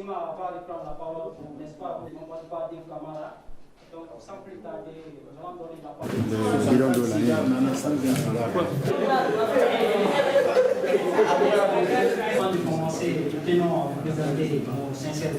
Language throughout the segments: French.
Sima va reprendre la parole pour, n'est-ce pas, mon parti Camara. Donc, sans plus tarder, nous allons donner la parole.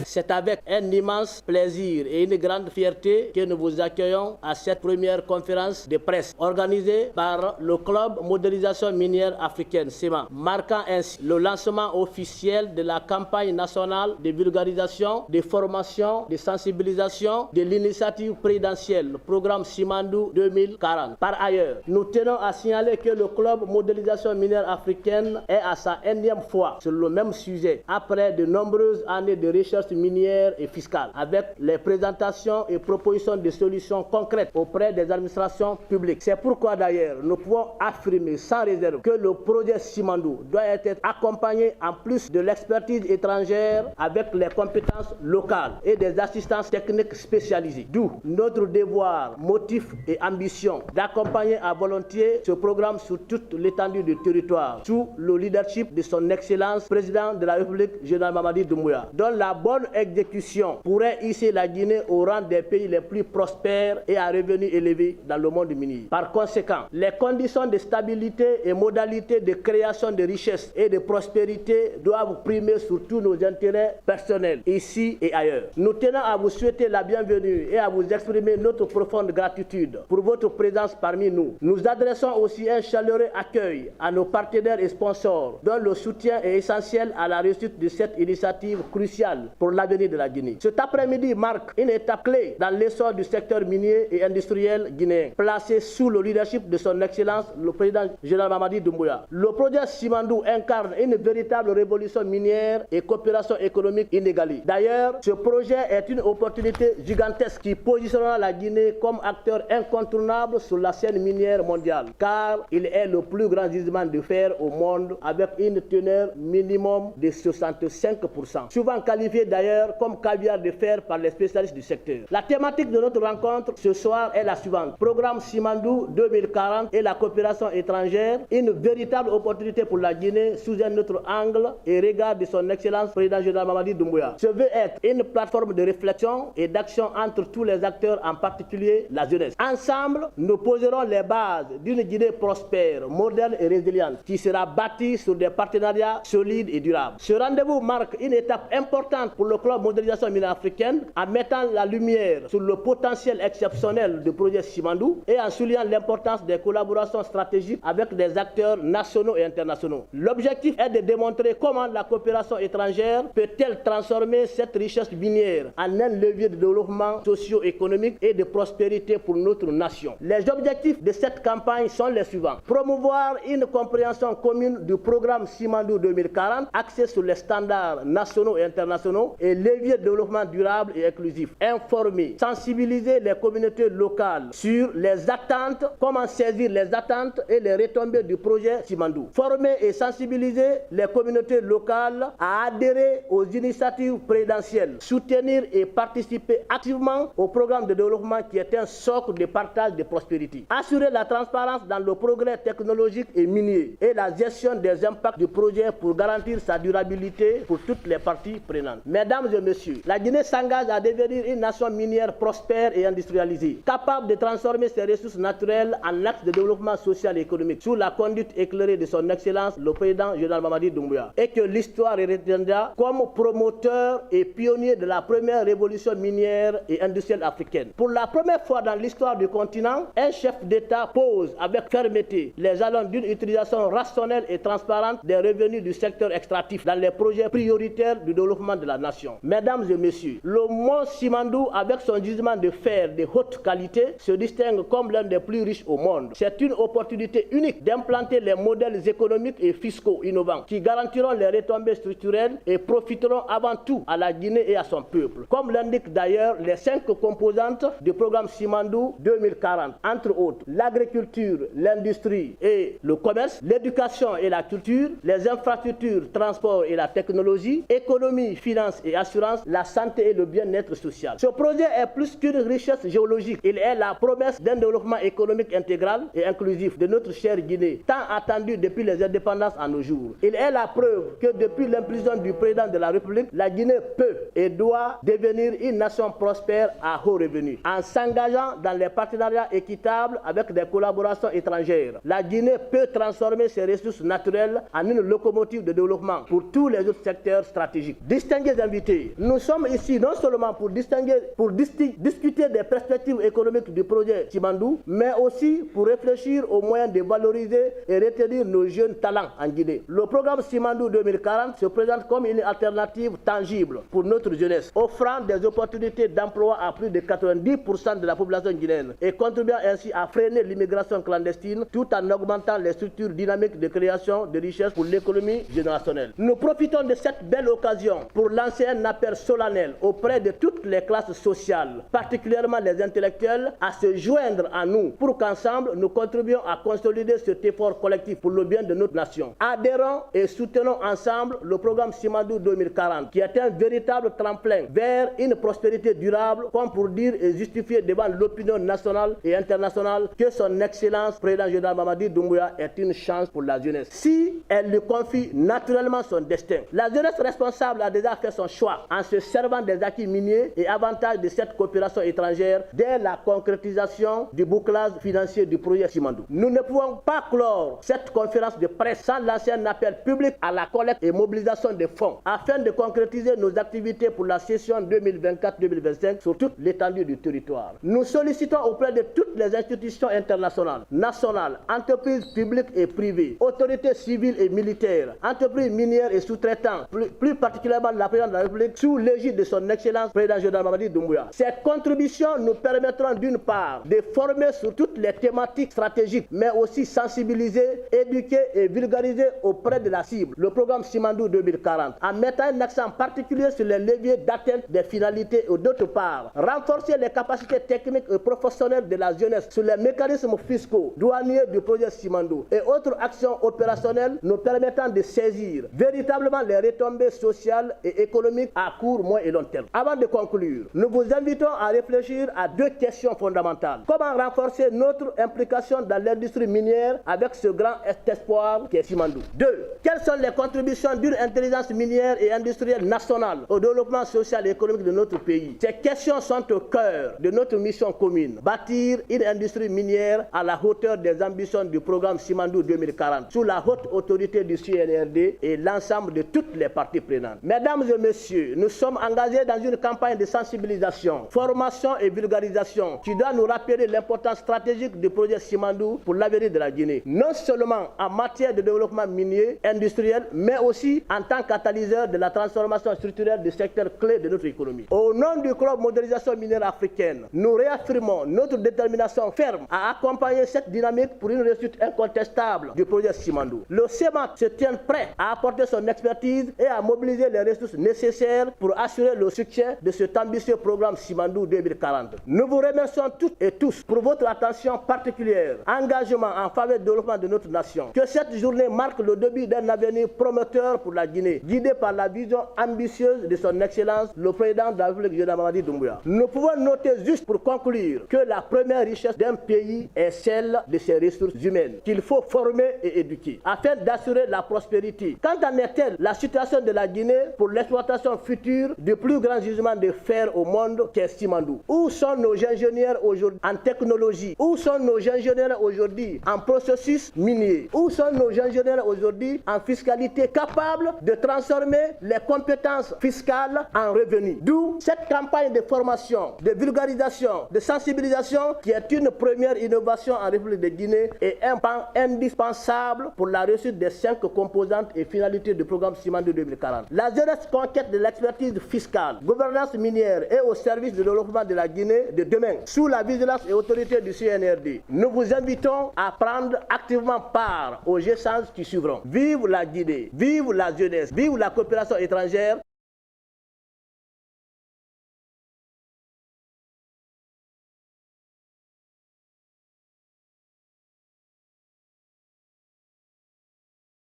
C'est avec un immense plaisir et une grande fierté que nous vous accueillons à cette première conférence de presse organisée par le Club Modélisation Minière Africaine, CIMA, marquant ainsi le lancement officiel de la campagne nationale de vulgarisation, de formation, de sensibilisation de l'initiative présidentielle, le programme Simandou 2040. Par ailleurs, nous tenons à signaler que le Club Modélisation Minière Africaine est à sa énième fois sur le même sujet, après de nombreuses années de recherche minière et fiscale, avec les présentations et propositions de solutions concrètes auprès des administrations publiques. C'est pourquoi d'ailleurs, nous pouvons affirmer sans réserve que le projet Simandou doit être accompagné en plus de l'expertise étrangère avec les compétences locales et des assistances techniques spécialisées. D'où notre devoir, motif et ambition d'accompagner à volontiers ce programme sur toute l'étendue du territoire, sous le leadership de son Excellence, Président de la République, Général Mamadi Doumbouya, dont la bonne exécution pourrait hisser la Guinée au rang des pays les plus prospères et à revenus élevés dans le monde minier. Par conséquent, les conditions de stabilité et modalités de création de richesses et de prospérité doivent primer sur tous nos intérêts personnels, ici et ailleurs. Nous tenons à vous souhaiter la bienvenue et à vous exprimer notre profonde gratitude pour votre présence parmi nous. Nous adressons aussi un chaleureux accueil à nos partenaires et sponsors, dont le soutien est essentiel à la réussite de cette initiative cruciale pour l'avenir de la Guinée. Cet après-midi marque une étape clé dans l'essor du secteur minier et industriel guinéen, placé sous le leadership de son Excellence, le Président Général Mamadi Doumbouya. Le projet Simandou incarne une véritable révolution minière et coopération économique inégalée. D'ailleurs, ce projet est une opportunité gigantesque qui positionnera la Guinée comme acteur incontournable sur la scène minière mondiale, car il est le plus grand gisement de fer au monde avec une teneur minimum de 65%, souvent qualifié d'ailleurs comme caviar de fer par les spécialistes du secteur. La thématique de notre rencontre ce soir est la suivante: Programme Simandou 2040 et la coopération étrangère, une véritable opportunité pour la Guinée sous un autre angle et regard de son Excellence Président Général Mamadi Doumbouya. Ce veut être une plateforme de réflexion et d'action entre tous les acteurs, en particulier la jeunesse. Ensemble, nous poserons les bases d'une Guinée prospère, moderne et résiliente, qui sera bâtie sur des partenariats solides et durables. Ce rendez-vous marque une étape importante pour le Club Modélisation Minière Africaine, en mettant la lumière sur le potentiel exceptionnel du projet Simandou et en soulignant l'importance des collaborations stratégiques avec des acteurs nationaux et internationaux. L'objectif est de démontrer comment la coopération étrangère peut-elle transformer cette richesse minière en un levier de développement socio-économique et de prospérité pour notre nation. Les objectifs de cette campagne sont les suivants: promouvoir une compréhension commune du programme Simandou 2040 axé sur les standards nationaux et internationaux et leviers de développement durable et inclusif. Informer, sensibiliser les communautés locales sur les attentes, comment saisir les attentes et les retombées du projet Simandou. Former et sensibiliser les communautés locales à adhérer aux initiatives présidentielles, soutenir et participer activement au programme de développement qui est un socle de partage de prospérité. Assurer la transparence dans le progrès technologique et minier et la gestion des impacts du projet pour garantir sa durabilité pour toutes les parties prenantes. Mesdames et messieurs, la Guinée s'engage à devenir une nation minière prospère et industrialisée, capable de transformer ses ressources naturelles en axe de développement social et économique sous la conduite éclairée de son Excellence, le Président Général Mamadi Doumbouya, et que l'histoire retiendra comme promoteur et pionnier de la première révolution minière et industrielle africaine. Pour la première fois dans l'histoire du continent, un chef d'État pose avec fermeté les jalons d'une utilisation rationnelle et transparente des revenus du secteur extractif dans les projets prioritaires du développement de la nation. Mesdames et messieurs, le mont Simandou, avec son gisement de fer de haute qualité, se distingue comme l'un des plus riches au monde. C'est une opportunité unique d'implanter les modèles économiques et fiscaux innovants qui garantiront les retombées structurelles et profiteront avant tout à la Guinée et à son peuple. Comme l'indiquent d'ailleurs les 5 composantes du programme Simandou 2040, entre autres l'agriculture, l'industrie et le commerce, l'éducation et la culture, les infrastructures, transports transports et la technologie, économie, finances et assurance, la santé et le bien-être social. Ce projet est plus qu'une richesse géologique. Il est la promesse d'un développement économique intégral et inclusif de notre chère Guinée, tant attendu depuis les indépendances à nos jours. Il est la preuve que depuis l'impulsion du président de la République, la Guinée peut et doit devenir une nation prospère à haut revenu. En s'engageant dans les partenariats équitables avec des collaborations étrangères, la Guinée peut transformer ses ressources naturelles en une locomotive de développement pour tous les autres secteurs stratégiques. Distingués invités, nous sommes ici non seulement pour discuter des perspectives économiques du projet Simandou, mais aussi pour réfléchir aux moyens de valoriser et retenir nos jeunes talents en Guinée. Le programme Simandou 2040 se présente comme une alternative tangible pour notre jeunesse, offrant des opportunités d'emploi à plus de 90% de la population guinéenne et contribuant ainsi à freiner l'immigration clandestine tout en augmentant les structures dynamiques de création de richesses pour l'économie générationnelle. Nous profitons de cette belle occasion pour lancer un appel solennel auprès de toutes les classes sociales, particulièrement les intellectuels, à se joindre à nous pour qu'ensemble nous contribuions à consolider cet effort collectif pour le bien de notre nation. Adhérons et soutenons ensemble le programme Simandou 2040, qui est un véritable tremplin vers une prospérité durable, comme pour dire et justifier devant l'opinion nationale et internationale que son Excellence Président Général Mamadi Doumbouya est une chance pour la jeunesse, si elle lui confie naturellement son destin. La jeunesse responsable a déjà fait son choix en se servant des acquis miniers et avantages de cette coopération étrangère dès la concrétisation du bouclage financier du projet Simandou. Nous ne pouvons pas clore cette conférence de presse sans lancer un appel public à la collecte et mobilisation des fonds afin de concrétiser nos activités pour la session 2024-2025 sur toute l'étendue du territoire. Nous sollicitons auprès de toutes les institutions internationales, nationales, entreprises publiques et privées, autorités civiles et militaires, entreprises minières et sous-traitants, plus particulièrement la présidente de la République, sous l'égide de son Excellence Président Général Mamadi Doumbouya. Ces contributions nous permettront d'une part de former sur toutes les thématiques stratégiques, mais aussi sensibiliser, éduquer et vulgariser auprès de la cible, le programme Simandou 2040, en mettant un accent particulier sur les leviers d'atteinte des finalités et d'autre part, renforcer les capacités techniques et professionnelles de la jeunesse sur les mécanismes fiscaux, douaniers du projet Simandou et autres actions opérationnelles nous permettant de saisir véritablement les retombées sociales et économiques à court, moyen et long terme. Avant de conclure, nous vous invitons à réfléchir à deux questions fondamentales. Comment renforcer notre implication dans l'industrie minière avec ce grand espoir qui est Simandou? 2. Quelles sont les contributions d'une intelligence minière et industrielle nationale au développement social et économique de notre pays? Ces questions sont au cœur de notre mission commune, bâtir une industrie minière à la hauteur des ambitions du programme Simandou 2040, sous la haute autorité du CNRD et l'ensemble de toutes les parties prenantes. Mesdames et messieurs, nous sommes engagés dans une campagne de sensibilisation, formation et vulgarisation qui doit nous rappeler l'importance stratégique du projet Simandou pour l'avenir de la Guinée, non seulement en matière de développement minier, industriel, mais aussi en tant qu'atalyseur de la transformation structurelle du secteur clé de notre économie. Au nom du Club Modernisation Minière Africaine, nous réaffirmons notre détermination ferme à accompagner cette dynamique pour une réussite incontestable du projet Simandou. Le CEMAC se tient prêt à apporter son expertise et à mobiliser les ressources nécessaires pour assurer le succès de cet ambitieux programme Simandou 2040. Nous vous remercions toutes et tous pour votre attention particulière, engagement en faveur du développement de notre nation. Que cette journée marque le début d'un avenir prometteur pour la Guinée, guidé par la vision ambitieuse de son Excellence, le Président de la République Général Mamadi Doumbouya. Nous pouvons noter juste pour conclure que la première richesse d'un pays est celle de ses ressources humaines, qu'il faut former et éduquer, afin d'assurer la prospérité. Quand en est-elle la situation de la Guinée pour l'exploitation future du plus grand gisement de fer au monde qu'est Simandou? Où sont nos ingénieurs aujourd'hui en technologie? Où sont nos ingénieurs aujourd'hui en processus minier? Où sont nos ingénieurs aujourd'hui en fiscalité capables de transformer les compétences fiscales en revenus? D'où cette campagne de formation, de vulgarisation, de sensibilisation qui est une première innovation en République de Guinée et un pan indispensable pour la réussite des 5 composantes et finalités du programme Simandou 2040. La jeunesse conquête de l'expertise fiscale, gouvernance minière et au service du développement de la Guinée de demain, sous la vigilance et autorité du CNRD. Nous vous invitons à prendre activement part aux échanges qui suivront. Vive la Guinée, vive la jeunesse, vive la coopération étrangère.